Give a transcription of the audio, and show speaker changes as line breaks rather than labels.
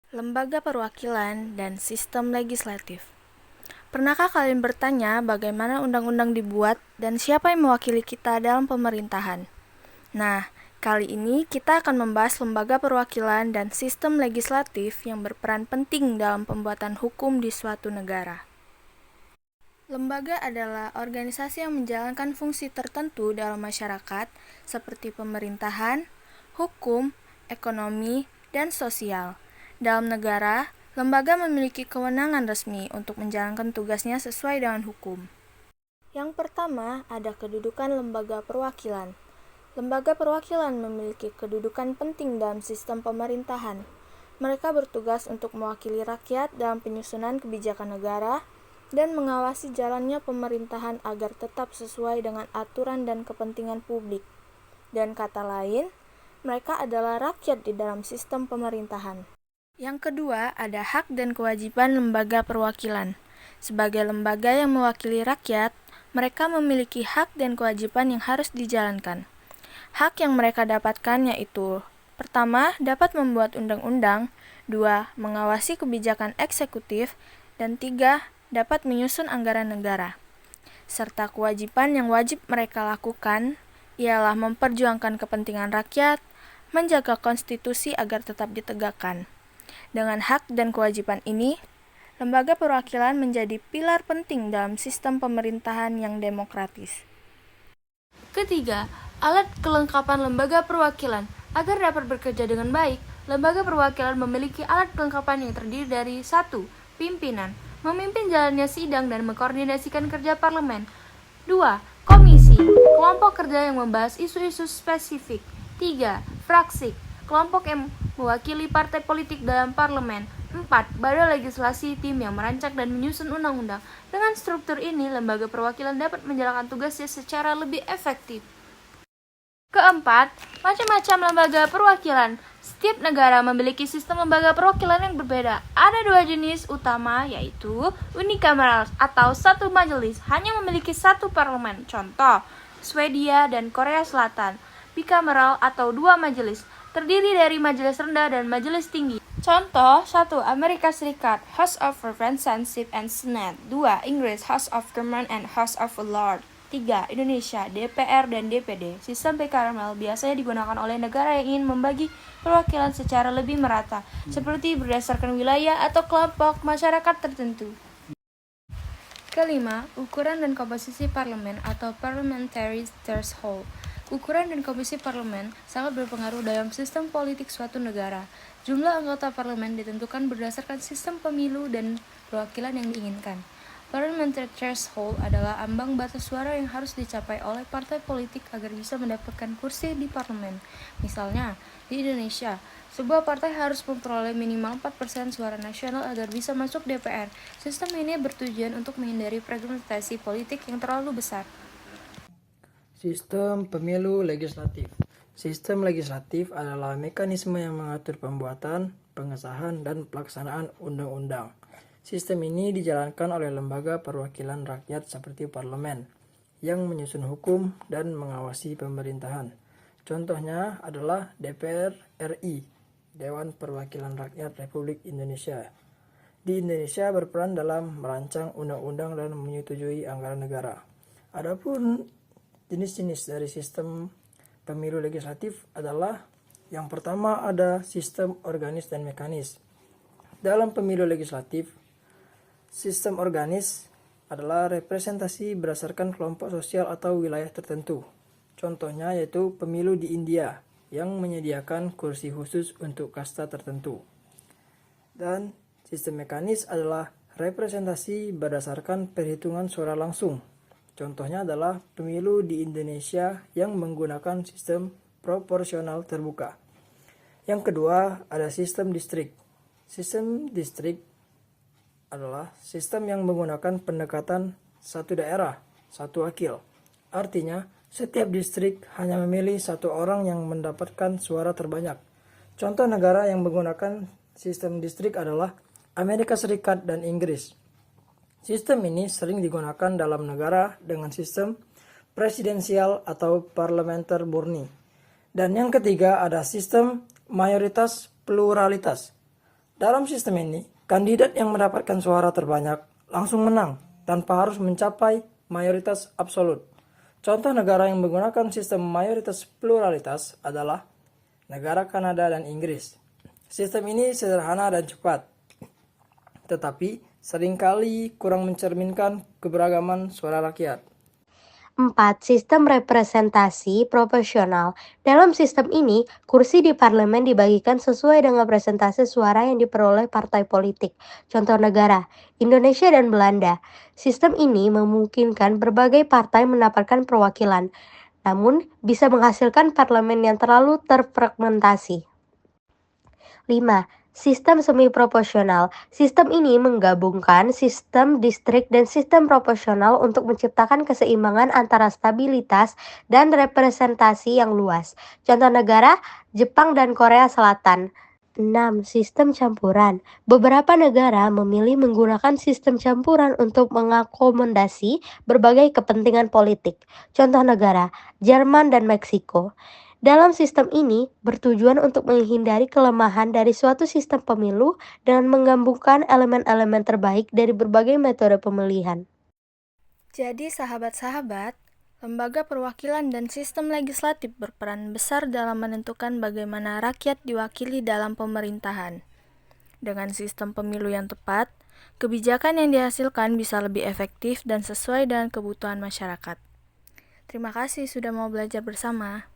Lembaga perwakilan dan sistem legislatif. Pernahkah kalian bertanya bagaimana undang-undang dibuat dan siapa yang mewakili kita dalam pemerintahan? Nah, kali ini kita akan membahas lembaga perwakilan dan sistem legislatif yang berperan penting dalam pembuatan hukum di suatu negara. Lembaga adalah organisasi yang menjalankan fungsi tertentu dalam masyarakat seperti pemerintahan, hukum, ekonomi, dan sosial. Dalam negara, lembaga memiliki kewenangan resmi untuk menjalankan tugasnya sesuai dengan hukum. Yang pertama, ada kedudukan lembaga perwakilan. Lembaga perwakilan memiliki kedudukan penting dalam sistem pemerintahan. Mereka bertugas untuk mewakili rakyat dalam penyusunan kebijakan negara dan mengawasi jalannya pemerintahan agar tetap sesuai dengan aturan dan kepentingan publik. Dan kata lain, mereka adalah rakyat di dalam sistem pemerintahan. Yang kedua, ada hak dan kewajiban lembaga perwakilan. Sebagai lembaga yang mewakili rakyat, mereka memiliki hak dan kewajiban yang harus dijalankan. Hak yang mereka dapatkan yaitu: pertama, dapat membuat undang-undang, 2, mengawasi kebijakan eksekutif, dan 3, dapat menyusun anggaran negara. Serta kewajiban yang wajib mereka lakukan ialah memperjuangkan kepentingan rakyat, menjaga konstitusi agar tetap ditegakkan. Dengan hak dan kewajiban ini, lembaga perwakilan menjadi pilar penting dalam sistem pemerintahan yang demokratis.
Ketiga, alat kelengkapan lembaga perwakilan. Agar dapat bekerja dengan baik, lembaga perwakilan memiliki alat kelengkapan yang terdiri dari 1. Pimpinan, memimpin jalannya sidang dan mengkoordinasikan kerja parlemen. 2. Komisi, kelompok kerja yang membahas isu-isu spesifik. 3. Fraksi, kelompok yang mewakili partai politik dalam parlemen. 4. Badan legislasi, tim yang merancang dan menyusun undang-undang. Dengan struktur ini, lembaga perwakilan dapat menjalankan tugasnya secara lebih efektif. Keempat, macam-macam lembaga perwakilan. Setiap negara memiliki sistem lembaga perwakilan yang berbeda. Ada 2 jenis utama, yaitu unikameral atau satu majelis, hanya memiliki satu parlemen. Contoh, Swedia dan Korea Selatan. Bicameral atau 2 majelis, terdiri dari majelis rendah dan majelis tinggi. Contoh, 1. Amerika Serikat, House of Representatives and Senate. 2. Inggris, House of Commons and House of Lords. 3. Indonesia, DPR dan DPD. Sistem bicameral biasanya digunakan oleh negara yang ingin membagi perwakilan secara lebih merata, seperti berdasarkan wilayah atau kelompok masyarakat tertentu. Kelima, ukuran dan komposisi parlemen atau parliamentary threshold. Ukuran dan komposisi parlemen sangat berpengaruh dalam sistem politik suatu negara. Jumlah anggota parlemen ditentukan berdasarkan sistem pemilu dan perwakilan yang diinginkan. Parliamentary threshold adalah ambang batas suara yang harus dicapai oleh partai politik agar bisa mendapatkan kursi di parlemen. Misalnya, di Indonesia, sebuah partai harus memperoleh minimal 4% suara nasional agar bisa masuk DPR. Sistem ini bertujuan untuk menghindari fragmentasi politik yang terlalu besar.
Sistem pemilu legislatif. Sistem legislatif adalah mekanisme yang mengatur pembuatan, pengesahan, dan pelaksanaan undang-undang. Sistem ini dijalankan oleh lembaga perwakilan rakyat seperti parlemen, yang menyusun hukum dan mengawasi pemerintahan. Contohnya adalah DPR RI, Dewan Perwakilan Rakyat Republik Indonesia. Di Indonesia berperan dalam merancang undang-undang dan menyetujui anggaran negara. Adapun jenis-jenis dari sistem pemilu legislatif adalah: yang pertama ada sistem organis dan mekanis. Dalam pemilu legislatif, sistem organis adalah representasi berdasarkan kelompok sosial atau wilayah tertentu. Contohnya yaitu pemilu di India yang menyediakan kursi khusus untuk kasta tertentu. Dan sistem mekanis adalah representasi berdasarkan perhitungan suara langsung. Contohnya adalah pemilu di Indonesia yang menggunakan sistem proporsional terbuka. Yang kedua, ada sistem distrik. Sistem distrik adalah sistem yang menggunakan pendekatan satu daerah, satu wakil. Artinya, setiap distrik hanya memilih satu orang yang mendapatkan suara terbanyak. Contoh negara yang menggunakan sistem distrik adalah Amerika Serikat dan Inggris. Sistem ini sering digunakan dalam negara dengan sistem presidensial atau parlementer murni. Dan yang ketiga ada sistem mayoritas pluralitas Dalam sistem ini, kandidat yang mendapatkan suara terbanyak langsung menang tanpa harus mencapai mayoritas absolut. Contoh negara yang menggunakan sistem mayoritas pluralitas adalah negara Kanada dan Inggris. Sistem ini sederhana dan cepat, tetapi seringkali kurang mencerminkan keberagaman suara rakyat.
4. Sistem representasi proporsional. Dalam sistem ini, kursi di parlemen dibagikan sesuai dengan presentase suara yang diperoleh partai politik. Contoh negara, Indonesia dan Belanda. Sistem ini memungkinkan berbagai partai mendapatkan perwakilan, namun bisa menghasilkan parlemen yang terlalu terfragmentasi. 5. Sistem semi-proporsional. Sistem ini menggabungkan sistem distrik dan sistem proporsional untuk menciptakan keseimbangan antara stabilitas dan representasi yang luas. Contoh negara, Jepang dan Korea Selatan. 6. Sistem campuran. Beberapa negara memilih menggunakan sistem campuran untuk mengakomodasi berbagai kepentingan politik. Contoh negara, Jerman dan Meksiko. Dalam sistem ini bertujuan untuk menghindari kelemahan dari suatu sistem pemilu dengan menggabungkan elemen-elemen terbaik dari berbagai metode pemilihan.
Jadi sahabat-sahabat, lembaga perwakilan dan sistem legislatif berperan besar dalam menentukan bagaimana rakyat diwakili dalam pemerintahan. Dengan sistem pemilu yang tepat, kebijakan yang dihasilkan bisa lebih efektif dan sesuai dengan kebutuhan masyarakat. Terima kasih sudah mau belajar bersama.